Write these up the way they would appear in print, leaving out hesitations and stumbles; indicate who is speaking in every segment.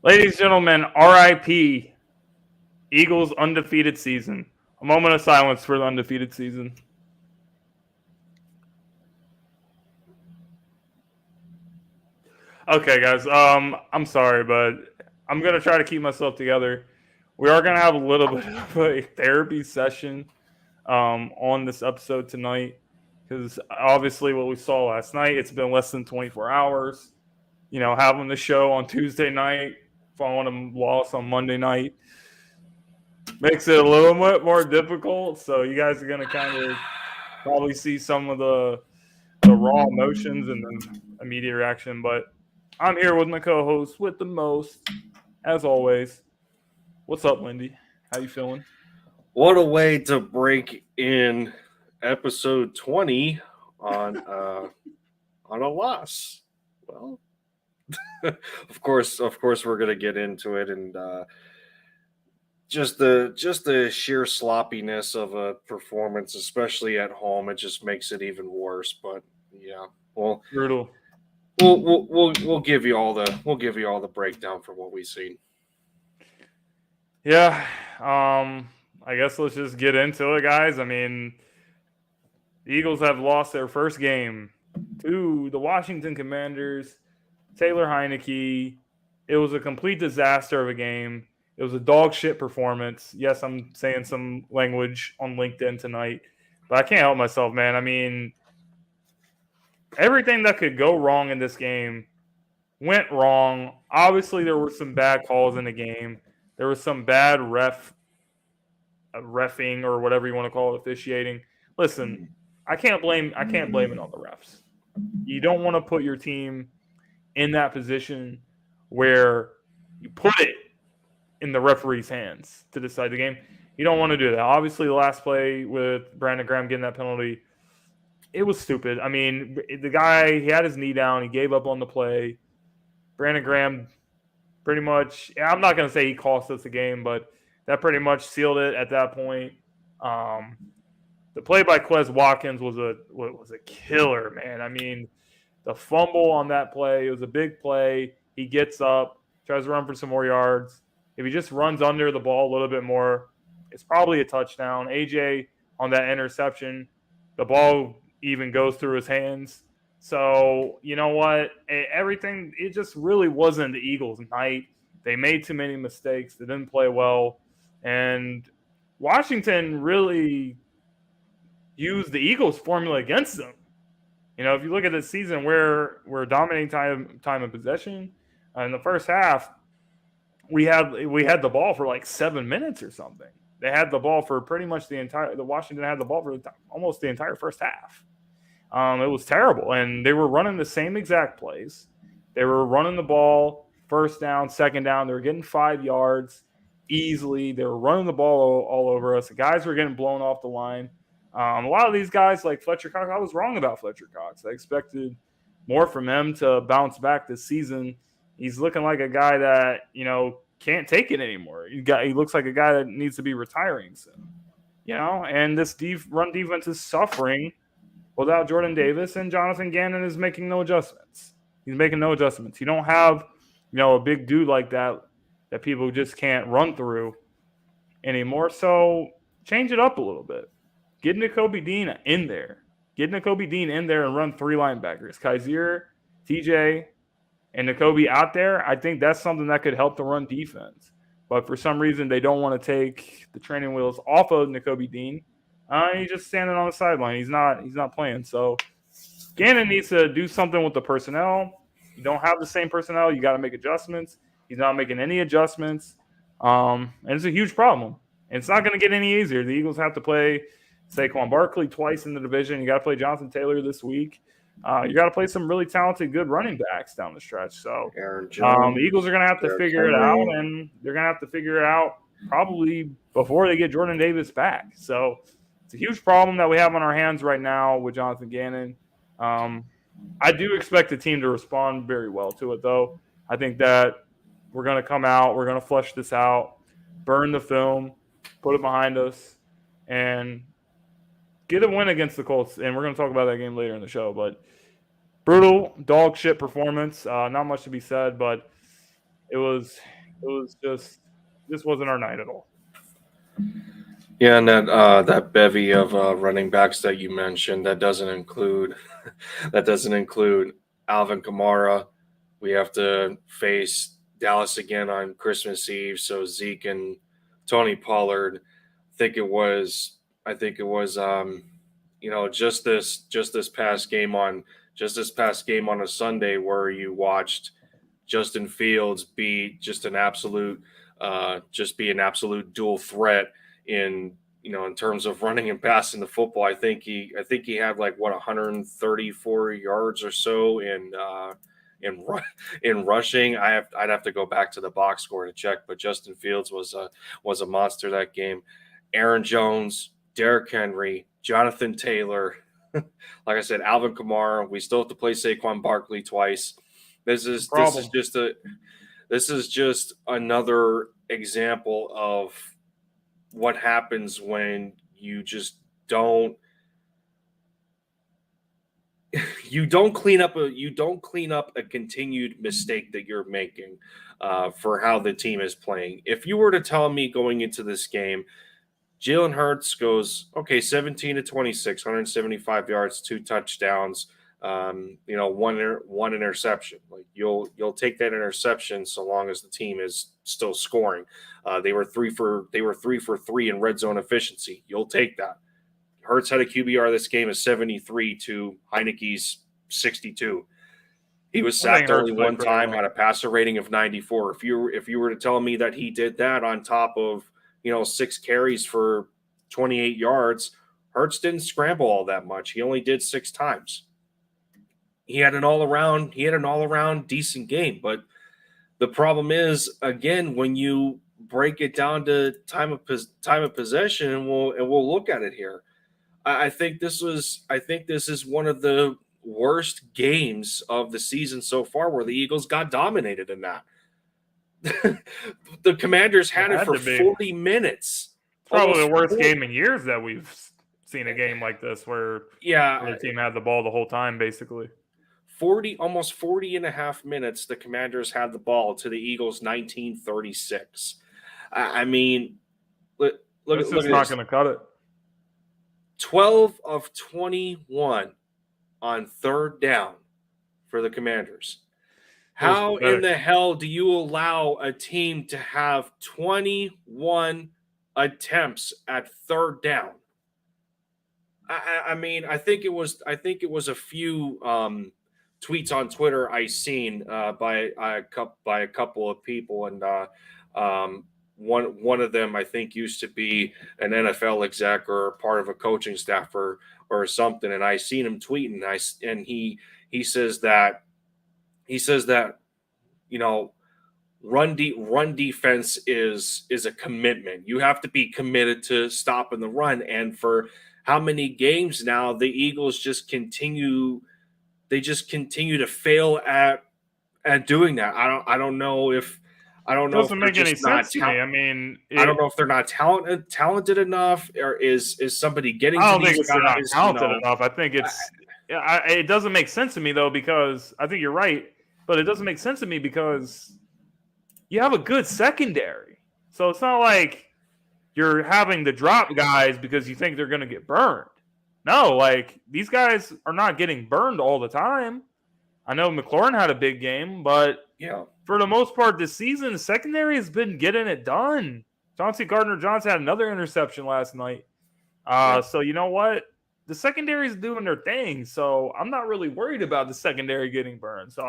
Speaker 1: Ladies and gentlemen, RIP, Eagles undefeated season. A moment of silence for the undefeated season. Okay, guys. I'm sorry, but I'm gonna try to keep myself together. We are gonna have a little bit of a therapy session on this episode tonight because obviously what we saw last night. It's been less than 24 hours. Having the show on Tuesday night, following a loss on Monday night, makes it a little bit more difficult. So you guys are gonna kind of probably see some of the raw emotions and the immediate reaction. But I'm here with my co-host with the most, as always. What's up, Lindy? How you feeling?
Speaker 2: What a way to break in episode 20 on a loss. Well, of course, we're gonna get into it, and just the sheer sloppiness of a performance, especially at home, it just makes it even worse. But yeah, well,
Speaker 1: Brutal.
Speaker 2: we'll give you all the breakdown for what we've seen.
Speaker 1: Yeah. I guess let's just get into it, guys. I mean, the Eagles have lost their first game to the Washington Commanders. Taylor Heineke. It was a complete disaster of a game. It was a dog shit performance. Yes, I'm saying some language on LinkedIn tonight, but I can't help myself, man. I mean, everything that could go wrong in this game went wrong. Obviously, there were some bad calls in the game. There was some bad reffing or whatever you want to call it, officiating. Listen, I can't blame it on the refs. You don't want to put your team in that position where you put it in the referee's hands to decide the game. You don't want to do that. Obviously, the last play with Brandon Graham getting that penalty, it was stupid. I mean, the guy, he had his knee down. He gave up on the play. Brandon Graham pretty much, I'm not going to say he cost us the game, but that pretty much sealed it at that point. The play by Quez Watkins was a killer, man. I mean, the fumble on that play, it was a big play. He gets up, tries to run for some more yards. If he just runs under the ball a little bit more, it's probably a touchdown. AJ on that interception, the ball even goes through his hands. So, you know what? Everything, it just really wasn't the Eagles' night. They made too many mistakes. They didn't play well. And Washington really used the Eagles' formula against them. If you look at the season, we're dominating time of possession. In the first half, we had the ball for like 7 minutes or something. They had the ball for pretty much the Washington had the ball for almost the entire first half. It was terrible, and they were running the same exact plays. They were running the ball first down, second down. They were getting 5 yards easily. They were running the ball all over us. The guys were getting blown off the line. A lot of these guys like Fletcher Cox, I was wrong about Fletcher Cox. I expected more from him to bounce back this season. He's looking like a guy that, can't take it anymore. He looks like a guy that needs to be retiring soon. And this run defense is suffering without Jordan Davis, and Jonathan Gannon is making no adjustments. He's making no adjustments. You don't have, a big dude like that people just can't run through anymore. So change it up a little bit. Get Nakobe Dean in there. Get Nakobe Dean in there and run 3 linebackers. Kaiser, TJ, and Nakobe out there. I think that's something that could help the run defense. But for some reason, they don't want to take the training wheels off of Nakobe Dean. He's just standing on the sideline. He's not playing. So Gannon needs to do something with the personnel. You don't have the same personnel. You got to make adjustments. He's not making any adjustments. And it's a huge problem. And it's not going to get any easier. The Eagles have to play Saquon Barkley twice in the division. You got to play Jonathan Taylor this week. You got to play some really talented, good running backs down the stretch. So the Eagles are going to have to figure it out, and they're going to have to figure it out probably before they get Jordan Davis back. So it's a huge problem that we have on our hands right now with Jonathan Gannon. I do expect the team to respond very well to it, though. I think that we're going to come out, we're going to flush this out, burn the film, put it behind us, and get a win against the Colts. And we're going to talk about that game later in the show. But brutal, dog shit performance. Not much to be said, but It was just wasn't our night at all.
Speaker 2: Yeah, and that bevy of running backs that you mentioned, that doesn't include Alvin Kamara. We have to face Dallas again on Christmas Eve, so Zeke and Tony Pollard. I think it was just this past game on a Sunday where you watched Justin Fields be just an absolute dual threat in terms of running and passing the football. I think he had like 134 yards or so in rushing. I'd have to go back to the box score to check, but Justin Fields was a monster that game. Aaron Jones, Derrick Henry, Jonathan Taylor, like I said, Alvin Kamara. We still have to play Saquon Barkley twice. This is just another example of what happens when you just don't clean up a continued mistake that you're making for how the team is playing. If you were to tell me going into this game, Jalen Hurts goes 17 to 26, 175 yards, 2 touchdowns, one interception. Like you'll take that interception so long as the team is still scoring. They were 3 for 3 in red zone efficiency. You'll take that. Hurts had a QBR this game of 73 to Heineke's 62. He was sacked only one time, had a passer rating of 94. If you were to tell me that he did that on top of 6 carries for 28 yards, Hurts didn't scramble all that much. He only did 6 times. He had an all around decent game, but the problem is, again, when you break it down to time of possession, and we'll look at it here. I think this is one of the worst games of the season so far, where the Eagles got dominated in that. The Commanders had it for 40 minutes.
Speaker 1: It's probably the worst game in years that we've seen a game like this, where the team had the ball the whole time, basically.
Speaker 2: Almost 40 and a half minutes, the Commanders had the ball to the Eagles 1936. I mean, look
Speaker 1: it's just not going to cut it.
Speaker 2: 12 of 21 on third down for the Commanders. How in the hell do you allow a team to have 21 attempts at third down? I mean, I think it was a few tweets on Twitter I seen by a couple of people, and one of them I think used to be an NFL exec or part of a coaching staff or something, and I seen him tweeting, and he says that run defense is a commitment. You have to be committed to stopping the run, and for how many games now the Eagles just continue to fail at doing that. I don't know if
Speaker 1: doesn't make any sense to me. I mean,
Speaker 2: I don't know if they're not talented enough, or is somebody getting?
Speaker 1: I don't think they're not talented enough. I think it doesn't make sense to me though, because I think you're right, but it doesn't make sense to me because you have a good secondary, so it's not like you're having to drop guys because you think they're going to get burned. No, like these guys are not getting burned all the time. I know McLaurin had a big game, but for the most part this season, the secondary has been getting it done. Chauncey Gardner-Johnson had another interception last night. So you know what? The secondary is doing their thing, so I'm not really worried about the secondary getting burned. So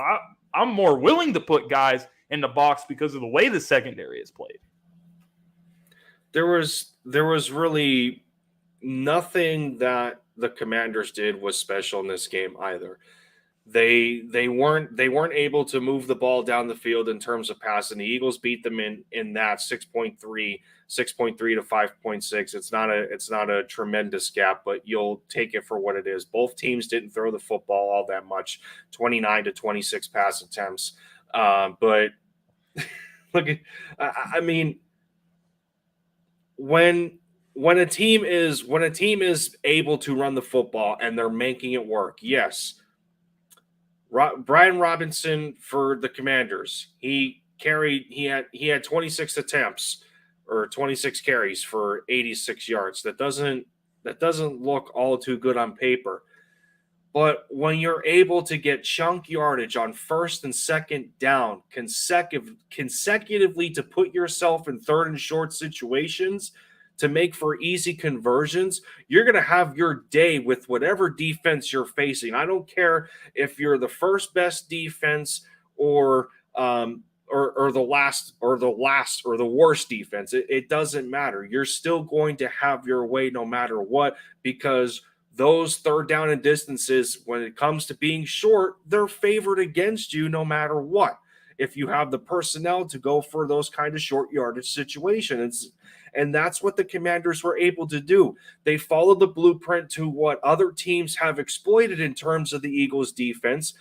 Speaker 1: I'm more willing to put guys in the box because of the way the secondary is played.
Speaker 2: There was really nothing that the Commanders did was special in this game either. They weren't able to move the ball down the field in terms of passing. The Eagles beat them in that 6.3 to 5.6. It's not a tremendous gap, but you'll take it for what it is. Both teams didn't throw the football all that much, 29 to 26 pass attempts. But look, I mean, when a team is able to run the football and they're making it work, yes. Brian Robinson for the Commanders, he had 26 attempts or 26 carries for 86 yards. That doesn't look all too good on paper. But when you're able to get chunk yardage on first and second down consecutively to put yourself in third and short situations to make for easy conversions, you're going to have your day with whatever defense you're facing. I don't care if you're the first best defense or the last or the worst defense. It doesn't matter. You're still going to have your way no matter what, because those third down and distances, when it comes to being short, they're favored against you no matter what. If you have the personnel to go for those kind of short yardage situations. And that's what the Commanders were able to do. They followed the blueprint to what other teams have exploited in terms of the Eagles' defense.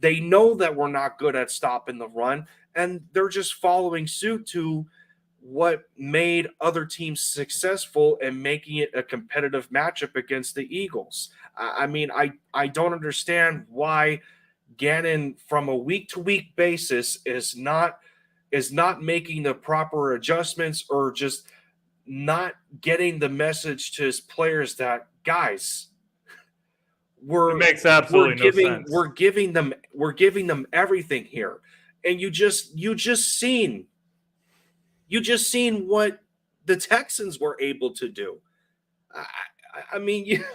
Speaker 2: They know that we're not good at stopping the run, and they're just following suit to what made other teams successful and making it a competitive matchup against the Eagles. I mean, I don't understand why Gannon, from a week-to-week basis, is not making the proper adjustments or just not getting the message to his players that, guys,
Speaker 1: it makes absolutely no sense.
Speaker 2: We're giving them everything here. And you just seen what the Texans were able to do. I mean,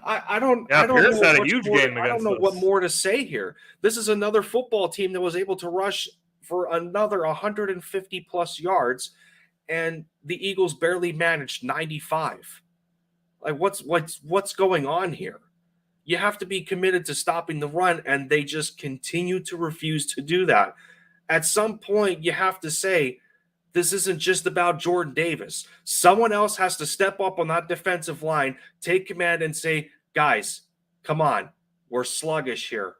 Speaker 2: I don't know what more to say here. This is another football team that was able to rush for another 150 plus yards, and the Eagles barely managed 95. Like, what's going on here? You have to be committed to stopping the run, and they just continue to refuse to do that. At some point, you have to say, this isn't just about Jordan Davis. Someone else has to step up on that defensive line, take command, and say, guys, come on, we're sluggish here.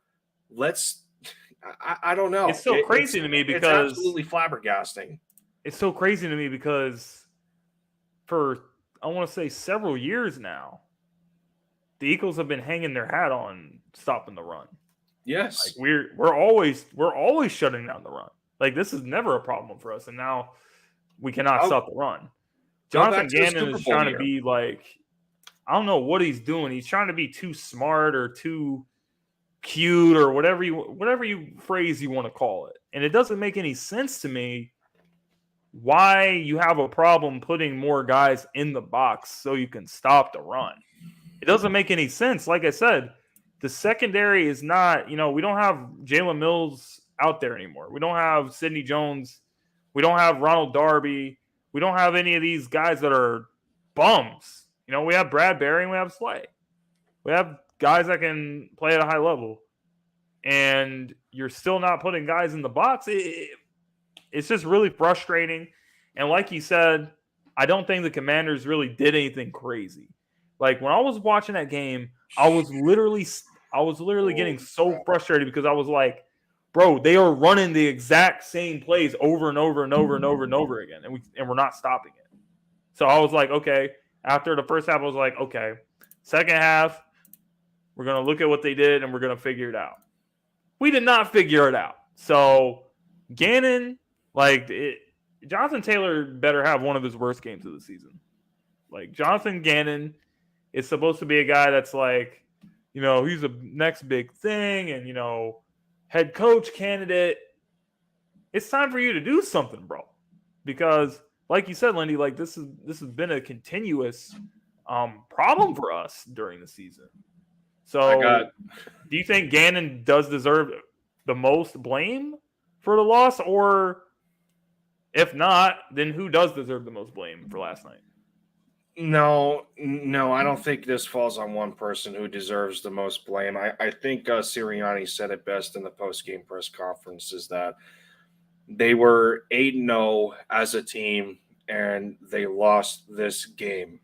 Speaker 2: I don't know.
Speaker 1: It's so crazy to me because
Speaker 2: it's absolutely flabbergasting.
Speaker 1: It's so crazy to me because for, I want to say, several years now, the Eagles have been hanging their hat on stopping the run.
Speaker 2: Yes.
Speaker 1: Like we're always shutting down the run. Like, this is never a problem for us, and now we cannot stop the run. Jonathan Gannon is trying to be like, I don't know what he's doing. He's trying to be too smart or too cute or whatever you phrase you want to call it. And it doesn't make any sense to me why you have a problem putting more guys in the box so you can stop the run. It doesn't make any sense. Like I said, the secondary is not, we don't have Jalen Mills out there anymore. We don't have Sidney Jones. We don't have Ronald Darby. We don't have any of these guys that are bums. We have Brad Berry and we have Slay. We have guys that can play at a high level. And you're still not putting guys in the box. It's just really frustrating. And like you said, I don't think the Commanders really did anything crazy. Like, when I was watching that game, I was literally getting so frustrated because I was like, bro, they are running the exact same plays over and over and over and over and over again, and we're not stopping it. So I was like, okay. After the first half, I was like, okay. Second half, we're going to look at what they did, and we're going to figure it out. We did not figure it out. So Gannon, Jonathan Taylor better have one of his worst games of the season. Like, Jonathan Gannon is supposed to be a guy that's like, he's the next big thing and, head coach candidate. It's time for you to do something, bro. Because, like you said, Lindy, like, this has been a continuous problem for us during the season. So, do you think Gannon does deserve the most blame for the loss? Or if not, then who does deserve the most blame for last night?
Speaker 2: No, I don't think this falls on one person who deserves the most blame. I think Sirianni said it best in the post-game press conference, is that they were 8-0 as a team, and they lost this game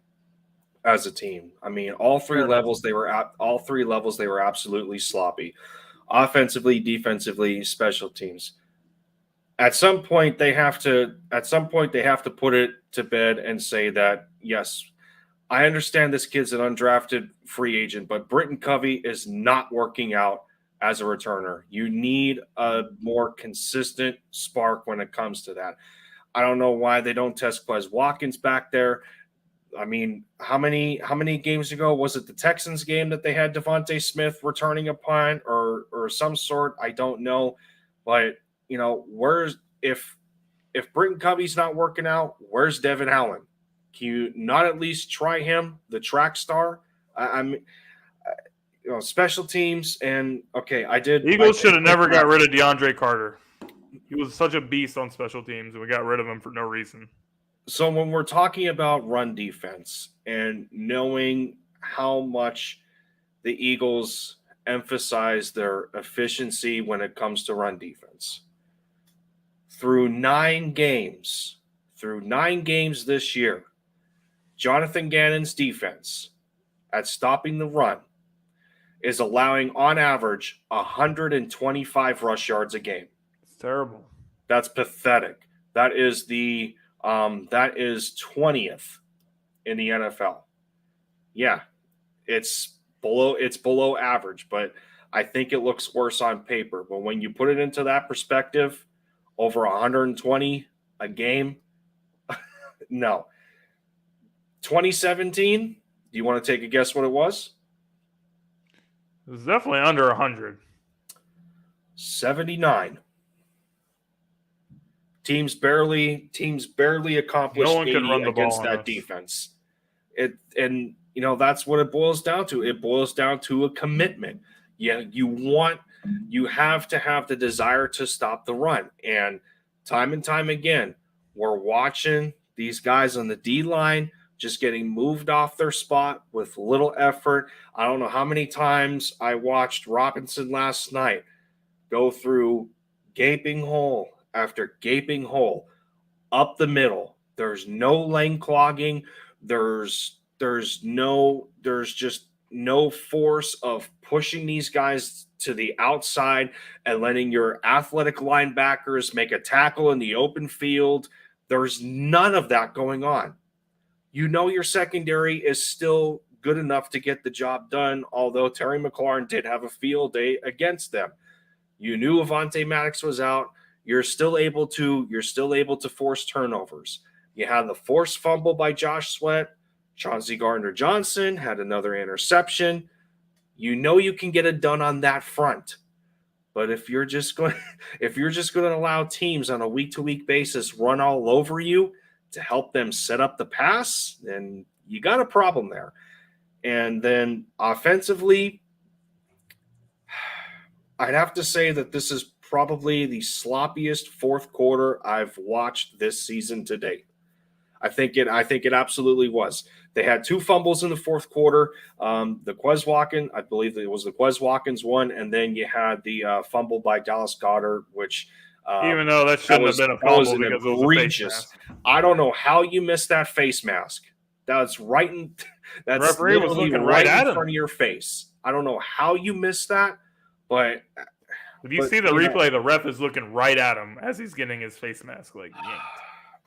Speaker 2: as a team. I mean, all three levels they were absolutely sloppy. Offensively, defensively, special teams. At some point they have to put it to bed and say that, yes, I understand this kid's an undrafted free agent, but Britton Covey is not working out as a returner. You need a more consistent spark when it comes to that. I don't know why they don't test Quez Watkins back there. I mean, how many games ago was it the Texans game that they had Devontae Smith returning a punt or some sort? I don't know, but where's if Britton Covey's not working out, where's Devin Allen? Can you not at least try him, the track star? Special teams and okay,
Speaker 1: Eagles should have never got rid of DeAndre Carter. He was such a beast on special teams, and we got rid of him for no reason.
Speaker 2: So when we're talking about run defense and knowing how much the Eagles emphasize their efficiency when it comes to run defense, through 9 games this year, Jonathan Gannon's defense at stopping the run is allowing on average 125 rush yards a game.
Speaker 1: It's terrible.
Speaker 2: That's pathetic. That is 20th in the NFL. Yeah, it's below average, but I think it looks worse on paper. But when you put it into that perspective, over 120 a game, no. 2017, do you want to take a guess what it was?
Speaker 1: It was definitely under 100.
Speaker 2: 79. Teams barely accomplished
Speaker 1: No one could
Speaker 2: 80
Speaker 1: run the
Speaker 2: against
Speaker 1: ball on
Speaker 2: that
Speaker 1: us.
Speaker 2: defense. That's what it boils down to. It boils down to a commitment. Yeah, you have to have the desire to stop the run. And time again, we're watching these guys on the D line just getting moved off their spot with little effort. I don't know how many times I watched Robinson last night go through gaping hole after gaping hole up the middle. There's no lane clogging. There's just no force of pushing these guys to the outside and letting your athletic linebackers make a tackle in the open field. There's none of that going on. Your secondary is still good enough to get the job done, although Terry McLaurin did have a field day against them. You knew Avonte Maddox was out. You're still able to force turnovers. You had the forced fumble by Josh Sweat. Chauncey Gardner-Johnson had another interception. You can get it done on that front. But if you're just going to allow teams on a week-to-week basis run all over you to help them set up the pass, then you got a problem there. And then offensively, I'd have to say that this is probably the sloppiest fourth quarter I've watched this season to date. I think it absolutely was. They had 2 fumbles in the fourth quarter. The Quez Watkins, I believe it was the Quez Watkins one, and then you had the fumble by Dallas Goedert, which
Speaker 1: even though that shouldn't have been a fumble because it was a face mask.
Speaker 2: I don't know how you missed that face mask. That's literally
Speaker 1: was looking right at him
Speaker 2: in front of your face. I don't know how you missed that, but
Speaker 1: if you see the replay, the ref is looking right at him as he's getting his face mask yanked.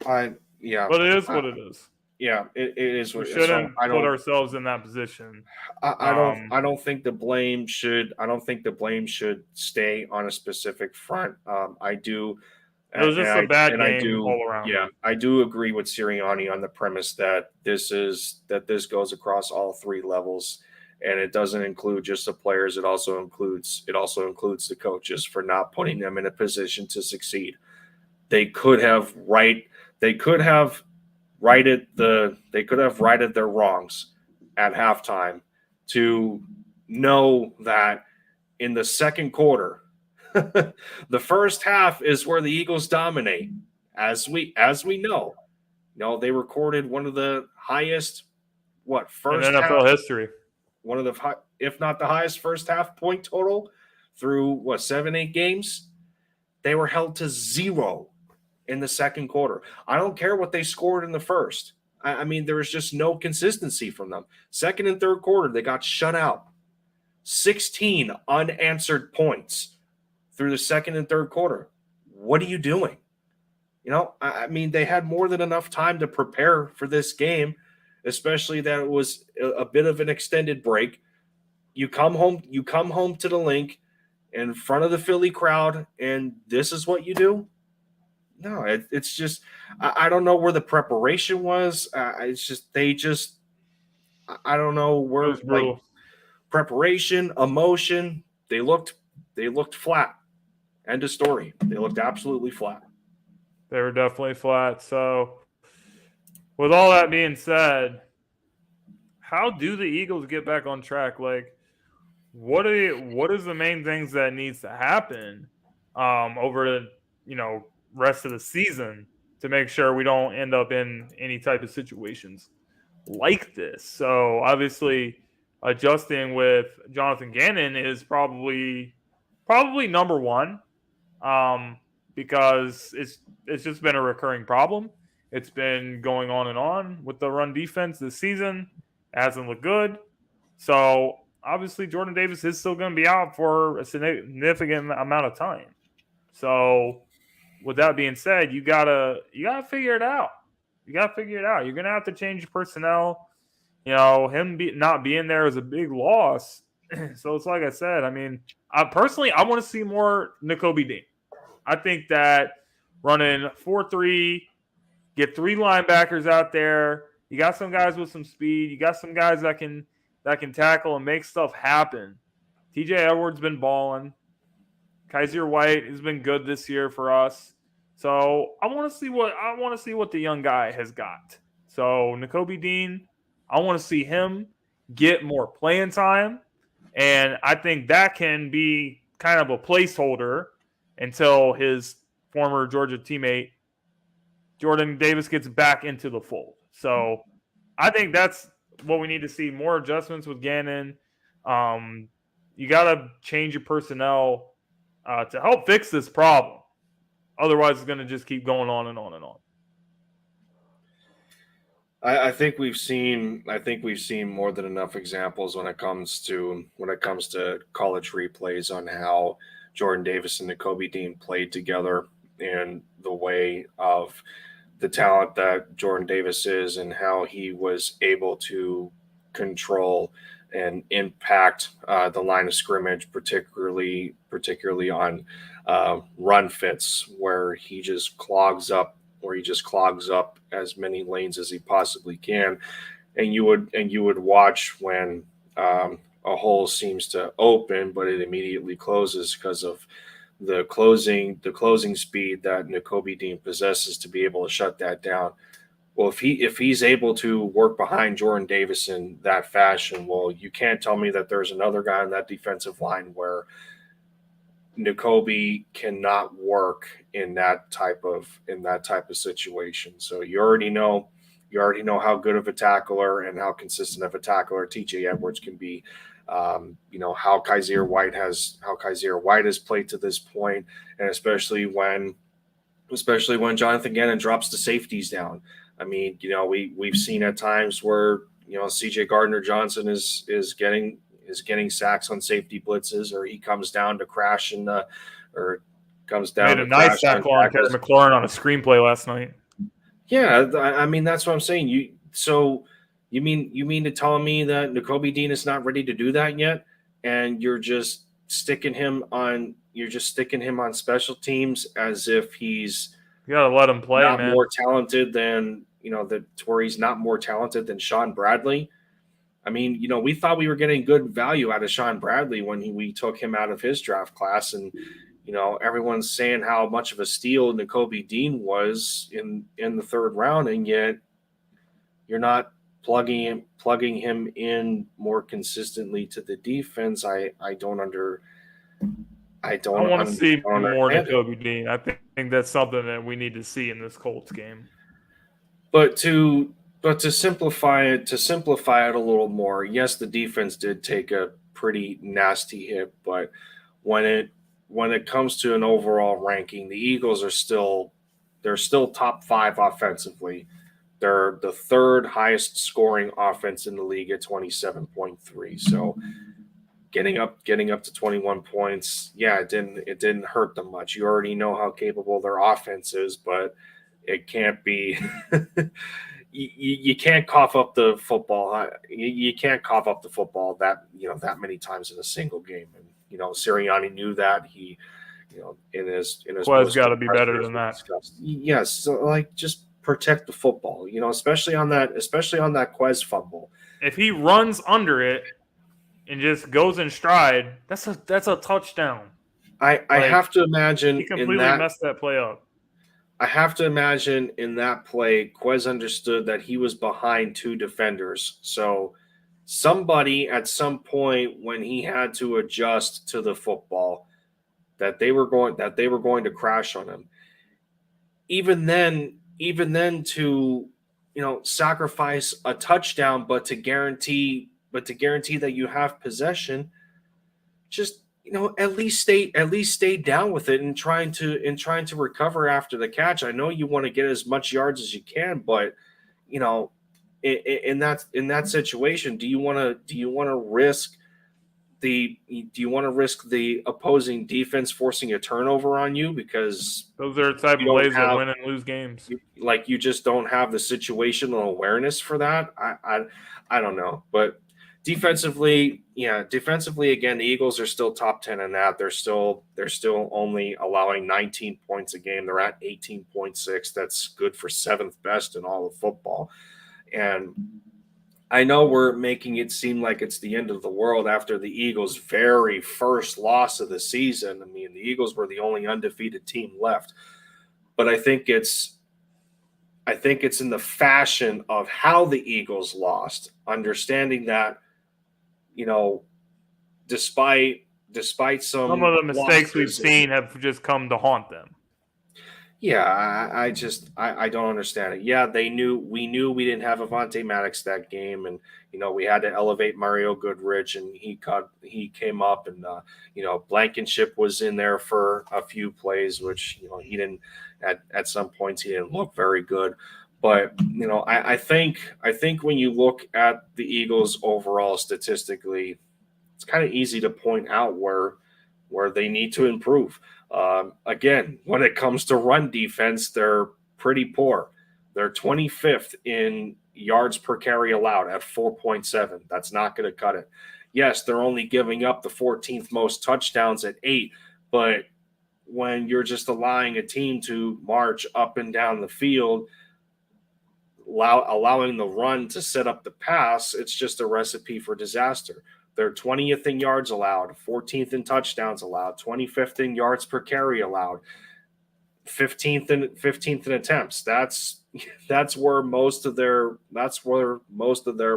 Speaker 2: But it is
Speaker 1: what it is.
Speaker 2: Yeah, it is.
Speaker 1: We shouldn't put ourselves in that position.
Speaker 2: I don't think the blame should. I don't think the blame should stay on a specific front. I do.
Speaker 1: It was just a bad game all around.
Speaker 2: Yeah, I do agree with Sirianni on the premise that this goes across all 3 levels, and it doesn't include just the players. It also includes the coaches for not putting them in a position to succeed. They could have righted their wrongs at halftime to know that in the second quarter, the first half is where the Eagles dominate, as we know. They recorded one of the highest first
Speaker 1: in NFL history.
Speaker 2: One of the, if not the highest first half point total through 7-8 games. They were held to 0 in the second quarter. I don't care what they scored in the first. I mean, there was just no consistency from them. Second and third quarter, they got shut out. 16 unanswered points through the second and third quarter. What are you doing? I mean, they had more than enough time to prepare for this game, especially that it was a bit of an extended break. You come home to the Link, in front of the Philly crowd, and this is what you do? No, it's just I don't know where the preparation was. It's just I don't know
Speaker 1: It
Speaker 2: where
Speaker 1: was brutal.
Speaker 2: preparation, emotion. They looked flat. End of story. They looked absolutely flat.
Speaker 1: They were definitely flat. So, with all that being said, how do the Eagles get back on track? Like, what is the main things that needs to happen over the rest of the season to make sure we don't end up in any type of situations like this? So obviously, adjusting with Jonathan Gannon is probably number one, because it's just been a recurring problem. It's been going on and on with the run defense this season. Hasn't looked good. So obviously, Jordan Davis is still going to be out for a significant amount of time. So with that being said, you gotta figure it out. You're going to have to change personnel. Him not being there is a big loss. So it's like I said. I mean, I want to see more Nakobe Dean. I think that running 4-3, get 3 linebackers out there. You got some guys with some speed. You got some guys that can tackle and make stuff happen. TJ Edwards been balling. Kaiser White has been good this year for us. So I want to see what the young guy has got. So Nakobe Dean, I want to see him get more playing time, and I think that can be kind of a placeholder until his former Georgia teammate Jordan Davis gets back into the fold. So I think that's what we need to see, more adjustments with Gannon. You got to change your personnel to help fix this problem. Otherwise, it's going to just keep going on and on and on.
Speaker 2: I think we've seen more than enough examples when it comes to college replays on how Jordan Davis and Nakobe Dean played together, and the way of the talent that Jordan Davis is, and how he was able to control and impact the line of scrimmage, particularly on run fits where he just clogs up as many lanes as he possibly can. And you would watch when a hole seems to open, but it immediately closes because of the closing speed that Nakobe Dean possesses to be able to shut that down. Well, if he's able to work behind Jordan Davis in that fashion, well, you can't tell me that there's another guy on that defensive line where Nakobe cannot work in that type of situation. So you already know how good of a tackler and how consistent of a tackler TJ Edwards can be. How Kaiser White has played to this point, and especially when Jonathan Gannon drops the safeties down. I mean, we've seen at times where CJ Gardner-Johnson is getting sacks on safety blitzes, or he comes down to crash or comes down.
Speaker 1: Made a nice tackle on Kevin McLaurin on a screenplay last night.
Speaker 2: Yeah, I mean that's what I'm saying. You mean to tell me that Nakobe Dean is not ready to do that yet, and you're just sticking him on special teams as if he's.
Speaker 1: You gotta let him play,
Speaker 2: not
Speaker 1: man.
Speaker 2: More talented than where he's not more talented than Sean Bradley. I mean, we thought we were getting good value out of Sean Bradley when we took him out of his draft class, and everyone's saying how much of a steal Nakobe Dean was in the 3rd round, and yet you're not plugging him in more consistently to the defense. I want to see more
Speaker 1: Nakobe Dean. I think that's something that we need to see in this Colts game.
Speaker 2: But to simplify it a little more, yes, the defense did take a pretty nasty hit, but when it comes to an overall ranking, the Eagles are still top 5 offensively. They're the 3rd highest scoring offense in the league at 27.3. So getting up to 21 points, yeah, it didn't hurt them much. You already know how capable their offense is, but it can't be you can't cough up the football. You can't cough up the football that many times in a single game. And Sirianni knew that. He, in his
Speaker 1: Quez got to be better than that.
Speaker 2: Yes, so just protect the football, especially on that Quez fumble.
Speaker 1: If he runs under it and just goes in stride, that's a touchdown.
Speaker 2: I have to imagine
Speaker 1: he completely messed that play up.
Speaker 2: I have to imagine in that play, Quez understood that he was behind 2 defenders. So somebody at some point when he had to adjust to the football, that they were going to crash on him. Even then to sacrifice a touchdown, but to guarantee that you have possession, just at least stay down with it and trying to recover after the catch. I know you want to get as much yards as you can, but in that situation, do you want to risk the opposing defense forcing a turnover on you, because
Speaker 1: those are the type of plays that win and lose games?
Speaker 2: You just don't have the situational awareness for that. I don't know, but defensively, again, the Eagles are still top 10 in that. They're still only allowing 19 points a game. They're at 18.6. That's good for 7th best in all of football. And I know we're making it seem like it's the end of the world after the Eagles' very first loss of the season. I mean, the Eagles were the only undefeated team left. But I think it's in the fashion of how the Eagles lost, understanding that, despite some
Speaker 1: of the mistakes we've seen have just come to haunt them.
Speaker 2: Yeah, I don't understand it. Yeah, we knew we didn't have Avonte Maddox that game, and we had to elevate Mario Goodrich, and he came up, and Blankenship was in there for a few plays, which he didn't at some points he didn't look very good. But I think when you look at the Eagles overall statistically, it's kind of easy to point out where they need to improve. Again, when it comes to run defense, they're pretty poor. They're 25th in yards per carry allowed at 4.7. That's not going to cut it. Yes, they're only giving up the 14th most touchdowns at 8, but when you're just allowing a team to march up and down the field, allowing the run to set up the pass, it's just a recipe for disaster. They're 20th in yards allowed, 14th in touchdowns allowed, 25th in yards per carry allowed, 15th in attempts. That's where most of their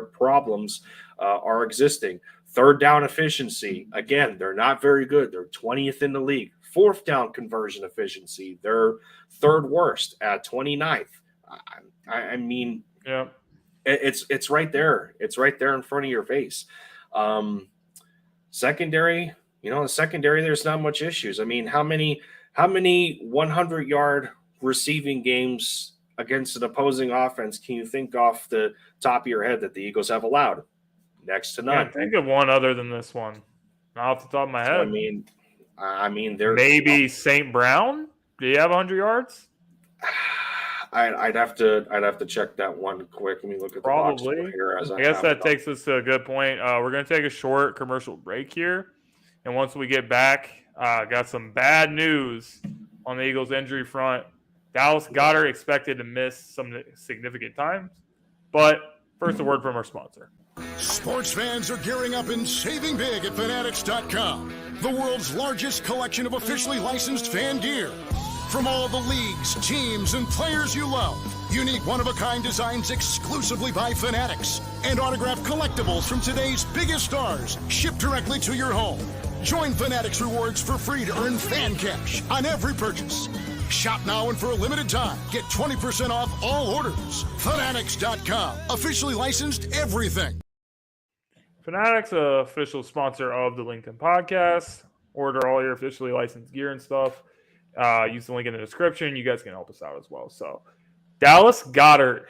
Speaker 2: problems are existing. Third down efficiency, again, they're not very good. They're 20th in the league. Fourth down conversion efficiency, they're third worst at 29th. I mean,
Speaker 1: yeah,
Speaker 2: it's right there. It's right there in front of your face. Secondary, the secondary, there's not much issues. I mean, how many 100-yard receiving games against an opposing offense can you think off the top of your head that the Eagles have allowed? Next to none.
Speaker 1: I think of one other than this one. Not off the top of my head.
Speaker 2: I mean, there's
Speaker 1: maybe St. Brown. Do you have 100 yards?
Speaker 2: I'd have to check that one quick. Let me look at the box here.
Speaker 1: I guess that takes us to a good point. We're going to take a short commercial break here, and once we get back, got some bad news on the Eagles injury front. Dallas Goedert expected to miss some significant times, but first, a word from our sponsor.
Speaker 3: Sports fans are gearing up and saving big at Fanatics.com, the world's largest collection of officially licensed fan gear. From all the leagues, teams, and players you love, unique one-of-a-kind designs exclusively by Fanatics, and autographed collectibles from today's biggest stars shipped directly to your home. Join Fanatics Rewards for free to earn fan cash on every purchase. Shop now and for a limited time, get 20% off all orders. Fanatics.com, officially licensed everything.
Speaker 1: Fanatics, official sponsor of the Linc'd In Podcast. Order all your officially licensed gear and stuff. Use the link in the description. You guys can help us out as well. So, Dallas Goedert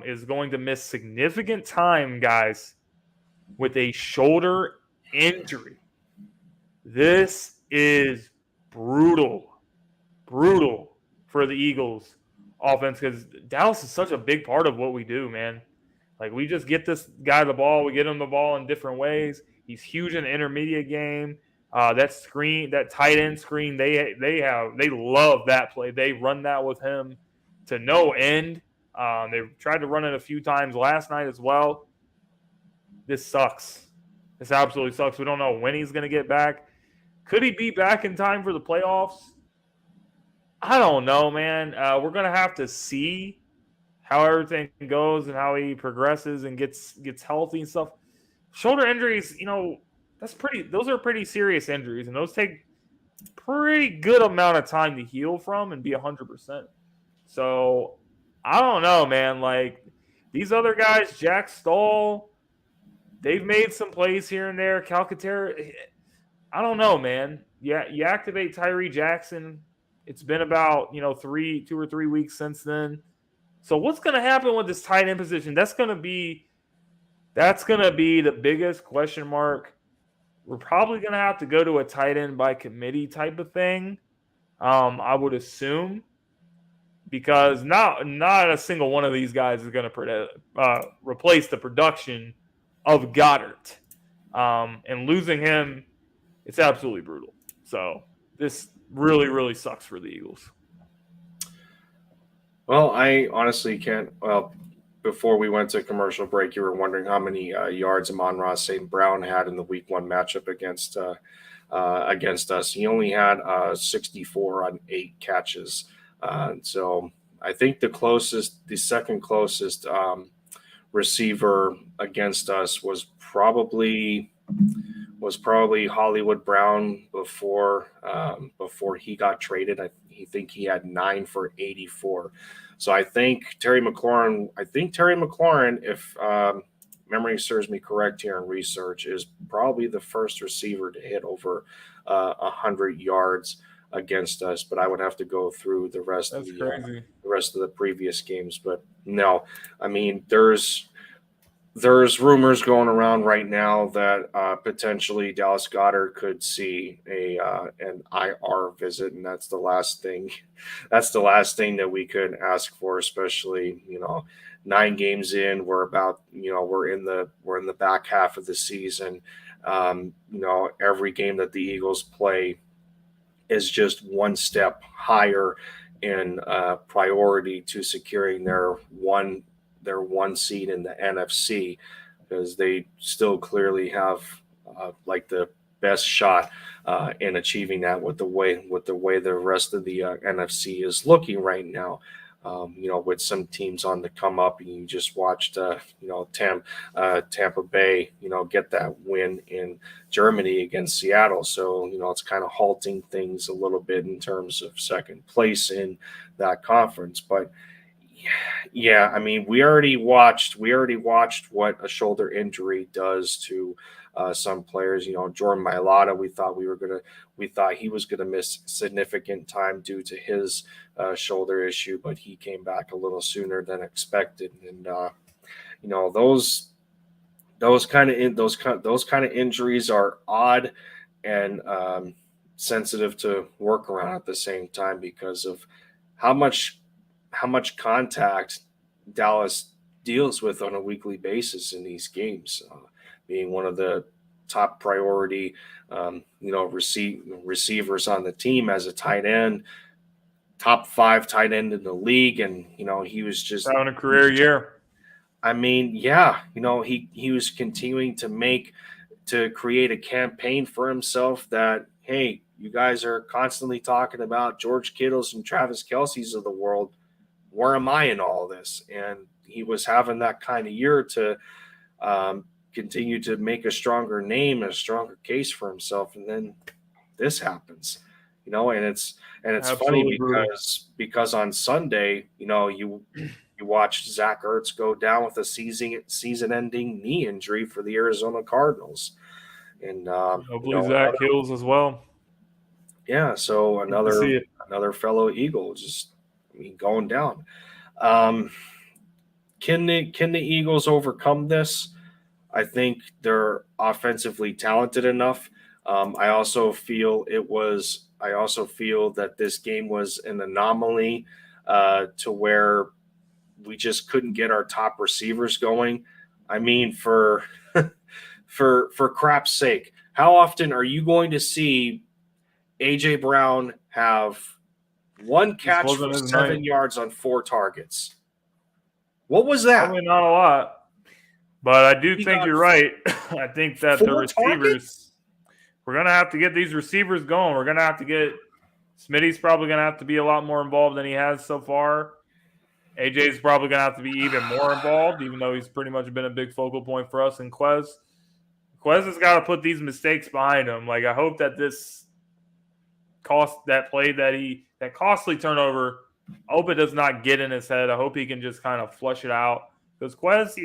Speaker 1: is going to miss significant time, guys, with a shoulder injury. This is brutal for the Eagles offense because Dallas is such a big part of what we do, man. Like, we just get this guy the ball. We get him the ball in different ways. He's huge in the intermediate game. That tight end screen, they love that play. They run that with him to no end. They've tried to run it a few times last night as well. This sucks. This absolutely sucks. We don't know when he's going to get back. Could he be back in time for the playoffs? I don't know, man. We're going to have to see how everything goes and how he progresses and gets healthy and stuff. Shoulder injuries, those are pretty serious injuries, and those take pretty good amount of time to heal from and be 100%. So I don't know, man. Like these other guys, Jack Stoll, they've made some plays here and there. Calcaterra, I don't know, man. Yeah, you activate Tyree Jackson. It's been about 2 or 3 weeks since then. So what's going to happen with this tight end position? That's going to be the biggest question mark. We're probably going to have to go to a tight end by committee type of thing, I would assume, because not a single one of these guys is going to replace the production of Goedert. And losing him, it's absolutely brutal. So this really, really sucks for the Eagles.
Speaker 2: Well, I honestly can't. Well, before we went to commercial break, you were wondering how many yards Amon-Ra St. Brown had in the Week 1 matchup against us. He only had 64 on 8 catches. So I think the second closest receiver against us was probably Hollywood Brown before he got traded. I think he had 9 for 84. So I think Terry McLaurin, if memory serves me correct here in research, is probably the first receiver to hit over 100 yards against us. But I would have to go through the rest of the previous games. But no, I mean there's rumors going around right now that potentially Dallas Goedert could see an IR visit, and that's the last thing that we could ask for, especially 9 games in. We're in the back half of the season. Every game that the Eagles play is just one step higher in priority to securing their one seed in the NFC, because they still clearly have the best shot in achieving that with the way the rest of the NFC is looking right now. With some teams on the come up, and you just watched Tampa Bay get that win in Germany against Seattle. So it's kind of halting things a little bit in terms of second place in that conference, but. Yeah, I mean, we already watched what a shoulder injury does to some players. Jordan Mailata, we thought he was gonna miss significant time due to his shoulder issue, but he came back a little sooner than expected. And those kind of injuries are odd and sensitive to work around at the same time because of how much contact Dallas deals with on a weekly basis in these games, being one of the top priority, receivers on the team as a tight end, top 5 tight end in the league. And, he was just
Speaker 1: having a career year.
Speaker 2: I mean, yeah, he was continuing to create a campaign for himself that, hey, you guys are constantly talking about George Kittles and Travis Kelce's of the world. Where am I in all this? And he was having that kind of year to continue to make a stronger name, a stronger case for himself. And then this happens, and it's funny because on Sunday, you watched Zach Ertz go down with a season-ending knee injury for the Arizona Cardinals, and
Speaker 1: hopefully Zach heals as well.
Speaker 2: Yeah, so another fellow Eagle just going down. Can the Eagles overcome this? I think they're offensively talented enough. I also feel that this game was an anomaly to where we just couldn't get our top receivers going. I mean, for crap's sake, How often are you going to see A.J. Brown have one catch for 7 yards on 4 targets? What was that?
Speaker 1: Probably not a lot. But I do think you're right. I think that the receivers, we're going to have to get these receivers going. We're going to have to get Smitty's probably going to have to be a lot more involved than he has so far. AJ's probably going to have to be even more involved, even though he's pretty much been a big focal point for us. And Quez has got to put these mistakes behind him. Like, I hope that this that costly turnover, I hope it does not get in his head. I hope he can just kind of flush it out. Because Quez,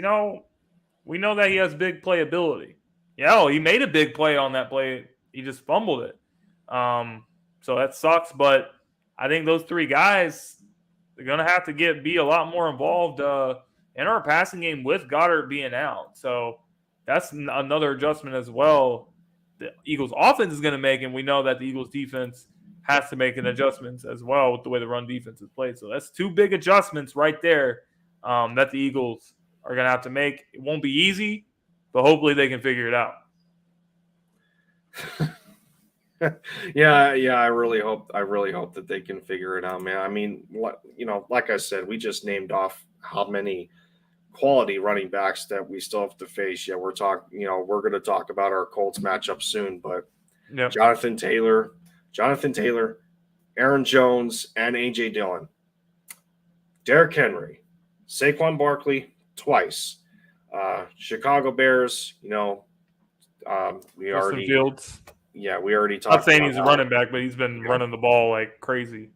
Speaker 1: we know that he has big playability. Yeah, he made a big play on that play. He just fumbled it. So that sucks. But I think those 3 guys, they're going to have to be a lot more involved in our passing game with Goedert being out. So that's another adjustment as well the Eagles offense is going to make, and we know that the Eagles defense has to make an adjustments as well with the way the run defense is played. So that's 2 big adjustments right there that the Eagles are going to have to make. It won't be easy, but hopefully they can figure it out.
Speaker 2: Yeah, I really hope that they can figure it out, man. I mean, like I said, we just named off how many quality running backs that we still have to face. Yeah, we're going to talk about our Colts matchup soon, but yep. Jonathan Taylor, Aaron Jones, and A.J. Dillon, Derrick Henry, Saquon Barkley twice, Chicago Bears. We already
Speaker 1: Fields.
Speaker 2: Yeah, we already talked.
Speaker 1: I'm not saying he's a running back, but he's been running the ball like crazy.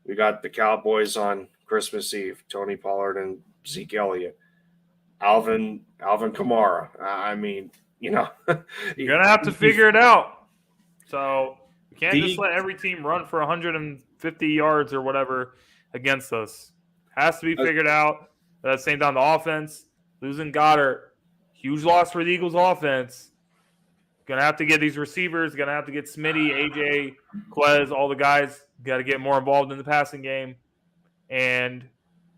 Speaker 2: We got the Cowboys on Christmas Eve, Tony Pollard and Zeke Elliott, Alvin Kamara. I mean, you're
Speaker 1: gonna have to figure it out. So we can't just let every team run for 150 yards or whatever against us. Has to be figured out. But at the same time, the offense, losing Goedert, huge loss for the Eagles offense. Going to have to get these receivers, going to have to get Smitty, AJ, Quez, all the guys. Got to get more involved in the passing game. And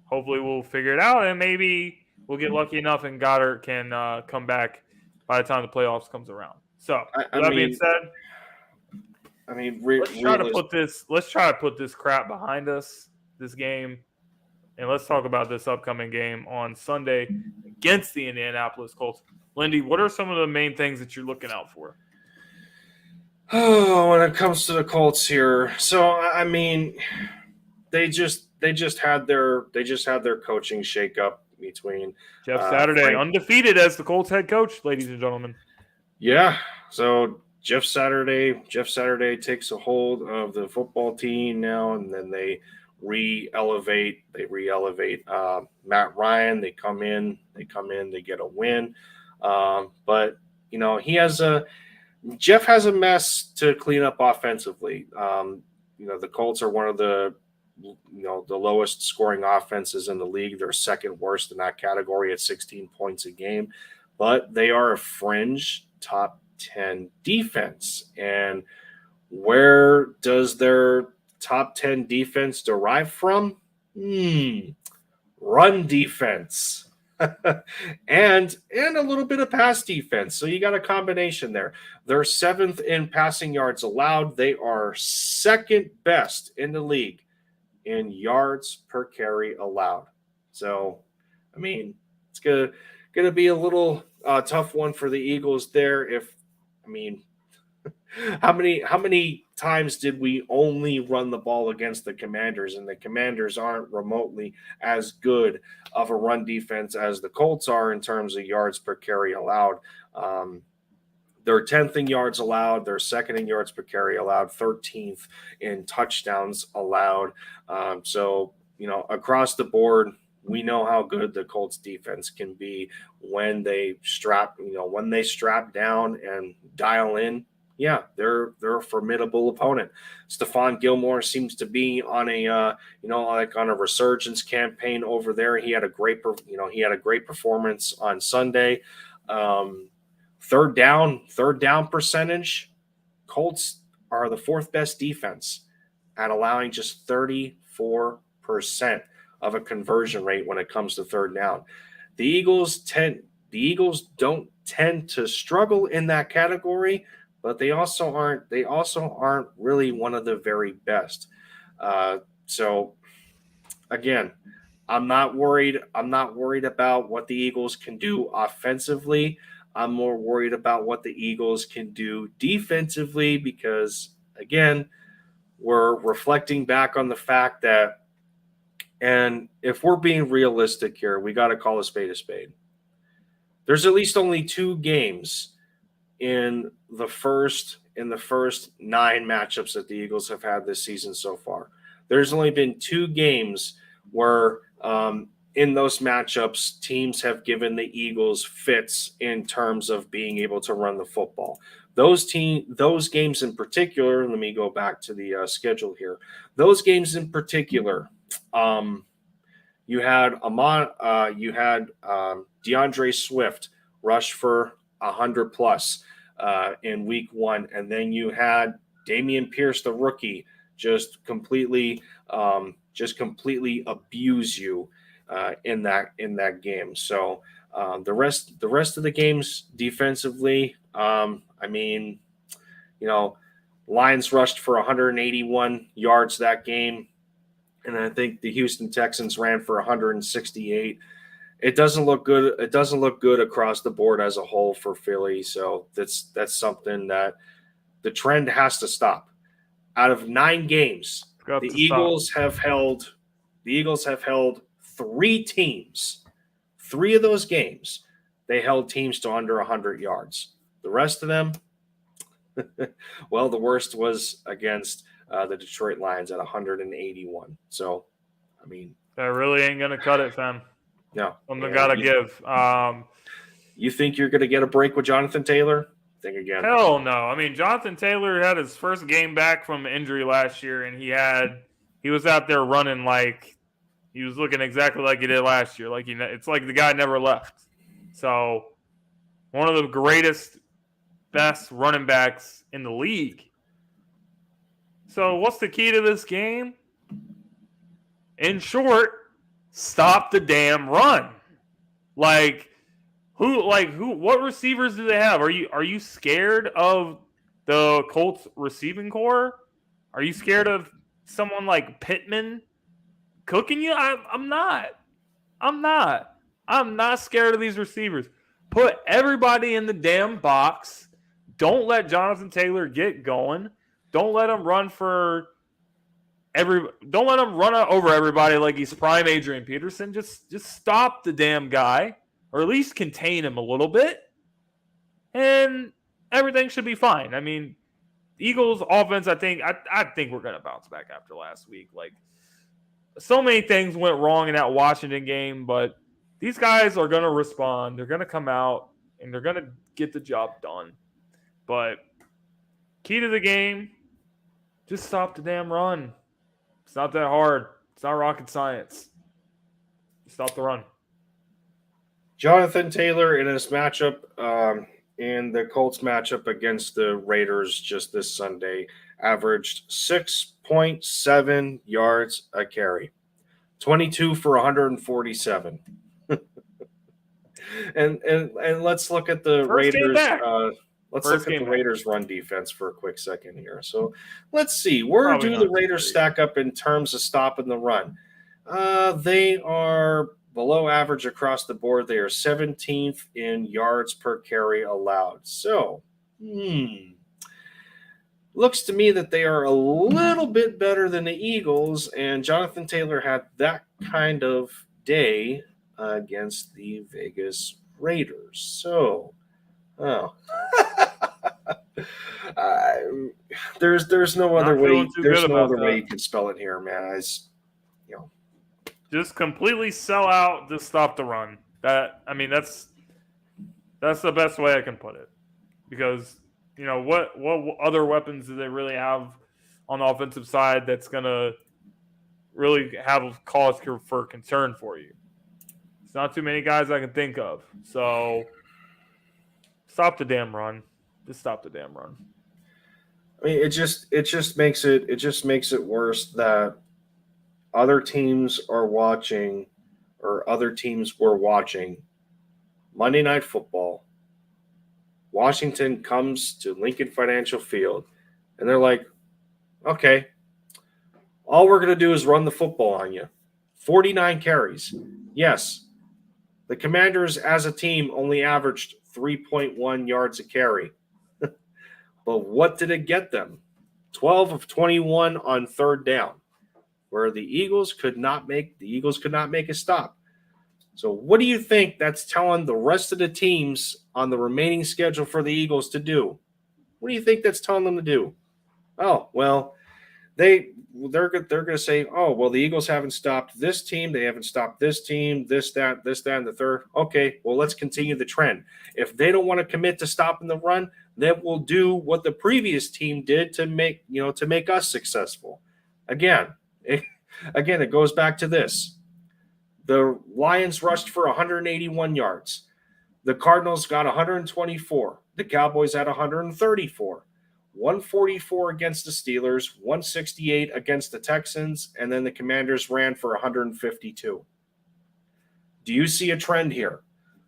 Speaker 1: hopefully we'll figure it out. And maybe we'll get lucky enough and Goedert can come back by the time the playoffs comes around. So, being said, let's try to put this crap behind us, this game. And let's talk about this upcoming game on Sunday against the Indianapolis Colts. Lindy, what are some of the main things that you're looking out for?
Speaker 2: Oh, when it comes to the Colts here, so I mean, they just had their coaching shakeup between
Speaker 1: Jeff Saturday, undefeated as the Colts head coach, ladies and gentlemen.
Speaker 2: Yeah, so Jeff Saturday takes a hold of the football team now, and then they re-elevate Matt Ryan. They come in, they get a win. But Jeff has a mess to clean up offensively. The Colts are one of the lowest scoring offenses in the league. They're second worst in that category at 16 points a game, but they are a fringe top 10 defense. And where does their top 10 defense derive from? Run defense. and a little bit of pass defense. So you got a combination there. They're 7th in passing yards allowed. They are 2nd best in the league in yards per carry allowed. So, I mean, it's gonna be a little tough one for the Eagles there. How many times did we only run the ball against the Commanders? And the Commanders aren't remotely as good of a run defense as the Colts are in terms of yards per carry allowed. They're 10th in yards allowed. They're 2nd in yards per carry allowed, 13th in touchdowns allowed. So, across the board, we know how good the Colts defense can be when they strap down and dial in. Yeah, they're a formidable opponent. Stephon Gilmore seems to be on a on a resurgence campaign over there. He had a great performance on Sunday. Third down percentage. Colts are the 4th best defense at allowing just 34% of a conversion rate when it comes to third down. The Eagles don't tend to struggle in that category, but they also aren't really one of the very best. So again, I'm not worried about what the Eagles can do offensively. I'm more worried about what the Eagles can do defensively because, again, we're reflecting back on the fact that, and if we're being realistic here, we got to call a spade a spade. There's at least only 2 games in the first 9 matchups that the Eagles have had this season so far. There's only been 2 games where in those matchups, teams have given the Eagles fits in terms of being able to run the football. Those games in particular, let me go back to the schedule here. Those games in particular, you had DeAndre Swift rush for 100 plus in week 1, and then you had Dameon Pierce, the rookie, just completely abuse you in that game. So the rest of the games defensively, Lions rushed for 181 yards that game, and I think the Houston Texans ran for 168. It doesn't look good. It doesn't look good across the board as a whole for Philly. So that's something that the trend has to stop. Out of 9 games, the Eagles have held 3 teams. 3 of those games, they held teams to under 100 yards. The rest of them, well, the worst was against the Detroit Lions at 181. So, I mean,
Speaker 1: that really ain't gonna cut it, fam.
Speaker 2: No,
Speaker 1: something gotta give.
Speaker 2: You think you're gonna get a break with Jonathan Taylor? Think again.
Speaker 1: Hell no. I mean, Jonathan Taylor had his first game back from injury last year, and he was out there running like he was looking exactly like he did last year. It's like the guy never left. So, one of the greatest, best running backs in the league. So, what's the key to this game? In short, stop the damn run. What receivers do they have? Are you scared of the Colts receiving core? Are you scared of someone like Pittman cooking you? I'm not. I'm not scared of these receivers. Put everybody in the damn box. Don't let Jonathan Taylor get going. Don't let him run over everybody like he's prime Adrian Peterson. Just stop the damn guy, or at least contain him a little bit, and everything should be fine. I mean, Eagles offense, I think we're gonna bounce back after last week. Like, so many things went wrong in that Washington game, but these guys are gonna respond. They're gonna come out and they're gonna get the job done. But key to the game, just stop the damn run. It's not that hard. It's not rocket science. Stop the run.
Speaker 2: Jonathan Taylor in his matchup, in the Colts matchup against the Raiders just this Sunday, averaged 6.7 yards a carry, 22 for 147. and let's look at the Raiders. Let's look at the Raiders' run defense for a quick second here. So let's see. Where do the Raiders stack up in terms of stopping the run? They are below average across the board. They are 17th in yards per carry allowed. So, looks to me that they are a little bit better than the Eagles, and Jonathan Taylor had that kind of day against the Vegas Raiders. So, there's no other way. There's no other way you can spell it here, man.
Speaker 1: Just completely sell out. Just stop the run. That's the best way I can put it. Because what other weapons do they really have on the offensive side that's gonna really have cause for concern for you? It's not too many guys I can think of. So stop the damn run. Just stop the damn run.
Speaker 2: I mean, it just makes it worse that other teams are watching, or other teams were watching Monday Night Football Washington comes to Lincoln Financial Field, and they're like, okay, all we're going to do is run the football on you. 49 carries. Yes, the Commanders as a team only averaged 3.1 yards a carry. But what did it get them? 12 of 21 on third down, where the Eagles could not make a stop. So what do you think that's telling the rest of the teams on the remaining schedule for the Eagles to do? What do you think that's telling them to do? Oh, well, they're going to say, oh, well, the Eagles haven't stopped this team. They haven't stopped this team, this, that, and the third. Okay, well, let's continue the trend. If they don't want to commit to stopping the run, then we'll do what the previous team did to make us successful. Again, it goes back to this. The Lions rushed for 181 yards. The Cardinals got 124. The Cowboys had 134. 144 against the Steelers, 168 against the Texans, and then the Commanders ran for 152. Do you see a trend here?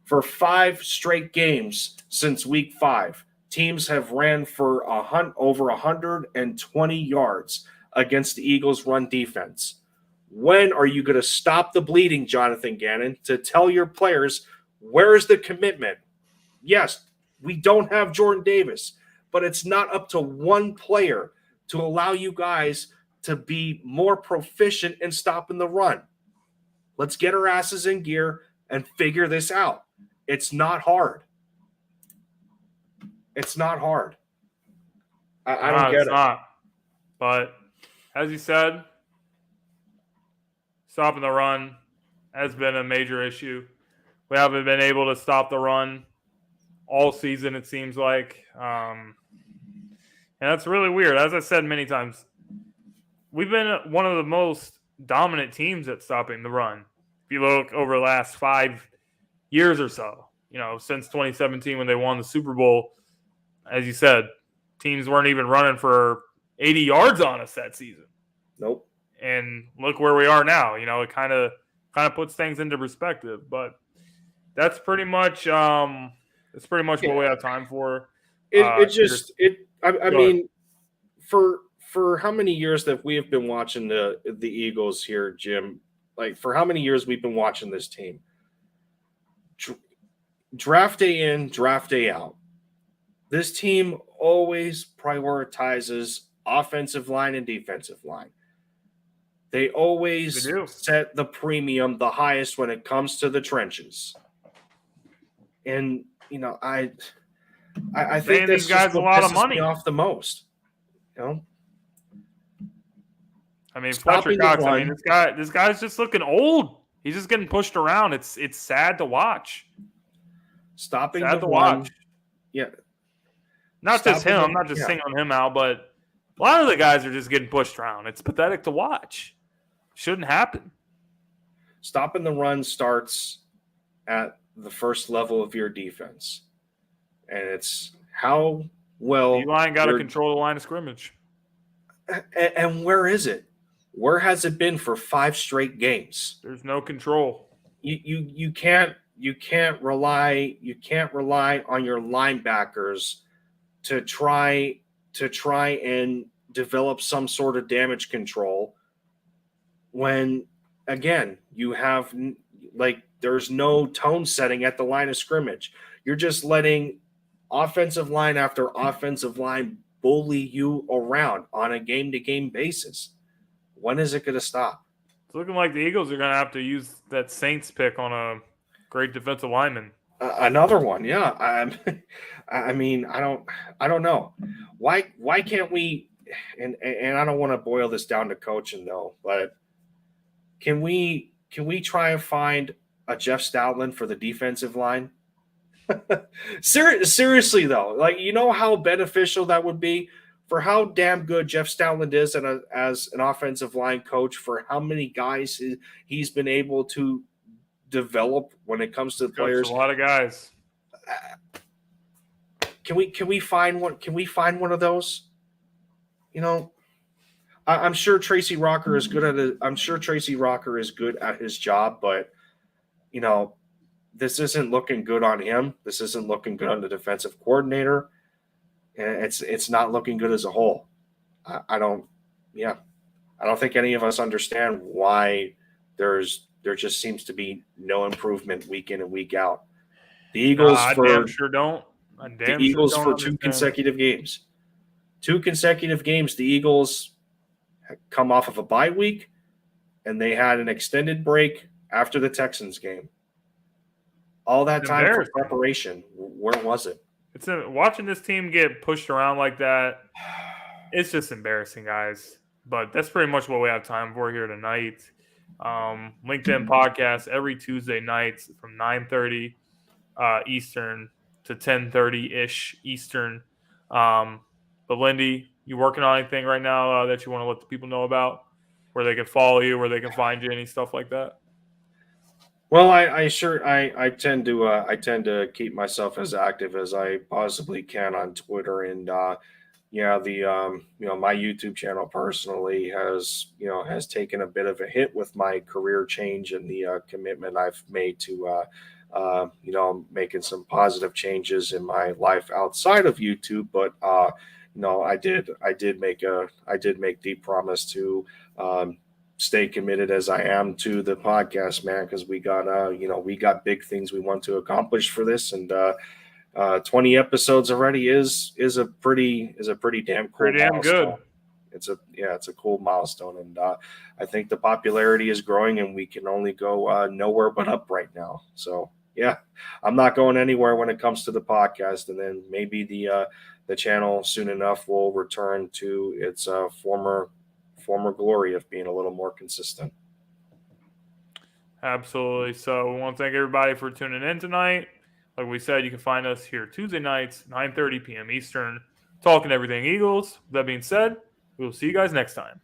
Speaker 2: For 5 straight games since week 5, teams have ran for over 120 yards against the Eagles' run defense. When are you going to stop the bleeding, Jonathan Gannon, to tell your players, where's the commitment? Yes, we don't have Jordan Davis, but it's not up to one player to allow you guys to be more proficient in stopping the run. Let's get our asses in gear and figure this out. It's not hard. It's not hard. I don't get it.
Speaker 1: Not. But as you said, stopping the run has been a major issue. We haven't been able to stop the run all season, it seems like. And that's really weird. As I said many times, we've been one of the most dominant teams at stopping the run. If you look over the last 5 years or so, since 2017 when they won the Super Bowl, as you said, teams weren't even running for 80 yards on us that season.
Speaker 2: Nope.
Speaker 1: And look where we are now. It kind of puts things into perspective. But that's pretty much what we have time for.
Speaker 2: I mean, for how many years that we have been watching the Eagles here, Jim? Like, for how many years we've been watching this team? Draft day in, draft day out. This team always prioritizes offensive line and defensive line. They always set the premium the highest when it comes to the trenches. And, I think
Speaker 1: these guys a lot of money
Speaker 2: off the most.
Speaker 1: I mean, Fletcher Cox. I mean, this guy's just looking old. He's just getting pushed around. It's sad to watch.
Speaker 2: Stopping the run. Yeah.
Speaker 1: Not just him. I'm not just singling him out, but a lot of the guys are just getting pushed around. It's pathetic to watch. Shouldn't happen.
Speaker 2: Stopping the run starts at the first level of your defense. And it's how well
Speaker 1: D-line got to control the line of scrimmage.
Speaker 2: And where is it? Where has it been for 5 straight games?
Speaker 1: There's no control.
Speaker 2: You can't rely on your linebackers to try and develop some sort of damage control when, again, you have there's no tone setting at the line of scrimmage. You're just letting offensive line after offensive line bully you around on a game-to-game basis. When is it going to stop?
Speaker 1: It's looking like the Eagles are going to have to use that Saints pick on a great defensive lineman.
Speaker 2: Another one, yeah. I mean, I don't know. Why can't we? And I don't want to boil this down to coaching though, but can we try and find a Jeff Stoutland for the defensive line? Seriously though, how beneficial that would be for how damn good Jeff Stoutland is as an offensive line coach, for how many guys he's been able to develop when it comes to the players.
Speaker 1: A lot of guys.
Speaker 2: Can we find one? Can we find one of those? I'm sure Tracy Rocker is good at it. I'm sure Tracy Rocker is good at his job, but this isn't looking good on him. This isn't looking good on the defensive coordinator. And it's not looking good as a whole. I don't think any of us understand why there just seems to be no improvement week in and week out. The Eagles
Speaker 1: damn sure don't.
Speaker 2: The Eagles for two consecutive games. 2 consecutive games, the Eagles come off of a bye week, and they had an extended break after the Texans game. All that time for preparation. Where was it?
Speaker 1: Watching this team get pushed around like that, it's just embarrassing, guys. But that's pretty much what we have time for here tonight. Linc'd In Podcast every Tuesday nights from 9:30 Eastern to 10:30-ish Eastern. But Lindy, you working on anything right now that you want to let the people know about? Where they can follow you, where they can find you, any stuff like that?
Speaker 2: Well, I tend to keep myself as active as I possibly can on Twitter, and my YouTube channel personally has taken a bit of a hit with my career change and the commitment I've made to making some positive changes in my life outside of YouTube, but I did make the promise to stay committed as I am to the podcast, man, because we got big things we want to accomplish for this, and 20 episodes already is a pretty damn cool,
Speaker 1: pretty damn
Speaker 2: milestone.
Speaker 1: Good.
Speaker 2: It's a cool milestone, and I think the popularity is growing, and we can only go nowhere but up right now. So yeah, I'm not going anywhere when it comes to the podcast, and then maybe the channel soon enough will return to its former glory of being a little more consistent.
Speaker 1: Absolutely. So we want to thank everybody for tuning in tonight. Like we said, you can find us here Tuesday nights, 9:30 p.m. Eastern, talking everything Eagles. That being said, we will see you guys next time.